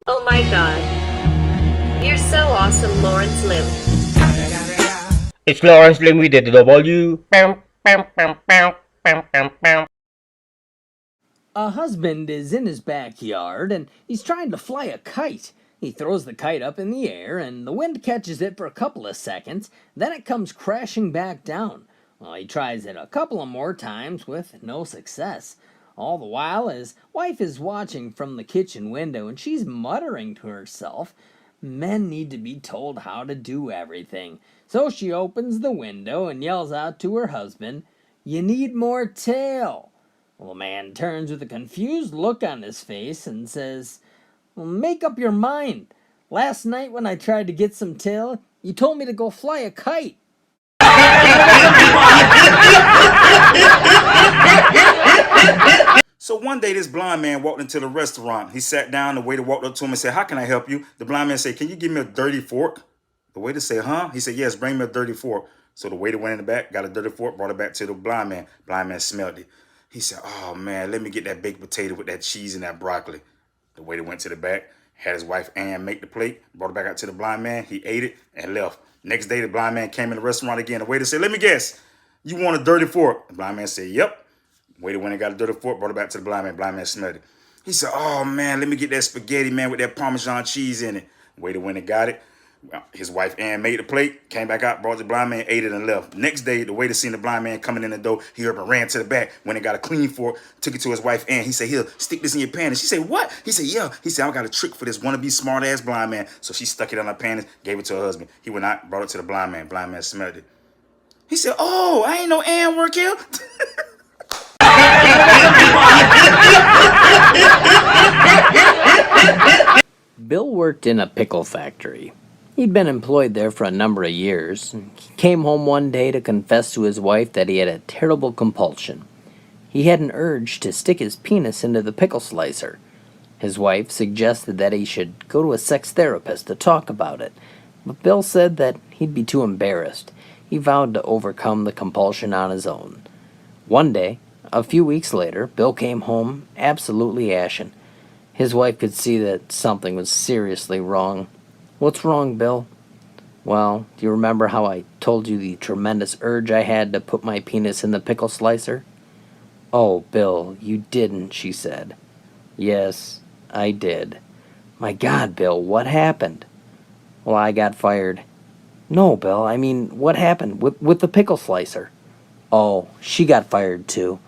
Oh my god. You're so awesome, Lawrence Lim. It's Lawrence Lim with the W. A husband is in his backyard and he's trying to fly a kite. He throws the kite up in the air and the wind catches it for a couple of seconds, then it comes crashing back down. Well, he tries it a couple of more times with no success. All the while, his wife is watching from the kitchen window and she's muttering to herself, "Men need to be told how to do everything." So she opens the window and yells out to her husband, "You need more tail." Well, the man turns with a confused look on his face and says, "Well, make up your mind. Last night when I tried to get some tail, you told me to go fly a kite." So one day this blind man walked into the restaurant. He sat down, the waiter walked up to him and said, "How can I help you?" The blind man said, "Can you give me a dirty fork?" The waiter said, "Huh?" He said, "Yes, bring me a dirty fork." So the waiter went in the back, got a dirty fork, brought it back to the blind man. Blind man smelled it. He said, "Oh man, let me get that baked potato with that cheese and that broccoli." The waiter went to the back, had his wife Ann make the plate, brought it back out to the blind man. He ate it and left. Next day, the blind man came in the restaurant again. The waiter said, "Let me guess, you want a dirty fork?" The blind man said, "Yep." Waiter went and got a dirty fork, brought it back to the blind man. Blind man smelled it. He said, "Oh man, let me get that spaghetti, man, with that Parmesan cheese in it." Waiter went and got it. His wife Ann made the plate, came back out, brought the blind man, ate it, and left. Next day, the waiter seen the blind man coming in the door. He up and ran to the back, went and got a clean fork, took it to his wife Ann. He said, "Here, stick this in your panties." She said, "What?" He said, "Yeah." He said, "I got a trick for this wannabe smart ass blind man." So she stuck it on her panties, gave it to her husband. He went out, brought it to the blind man. Blind man smelled it. He said, "Oh, I ain't know Ann work here." Bill worked in a pickle factory. He'd been employed there for a number of years. He came home one day to confess to his wife that he had a terrible compulsion. He had an urge to stick his penis into the pickle slicer. His wife suggested that he should go to a sex therapist to talk about it, but Bill said that he'd be too embarrassed. He vowed to overcome the compulsion on his own. One day, a few weeks later, Bill came home absolutely ashen. His wife could see that something was seriously wrong. "What's wrong, Bill?" "Well, do you remember how I told you the tremendous urge I had to put my penis in the pickle slicer?" "Oh, Bill, you didn't," she said. "Yes, I did." "My God, Bill, what happened?" "Well, I got fired." "No, Bill, I mean, what happened with the pickle slicer?" "Oh, she got fired too."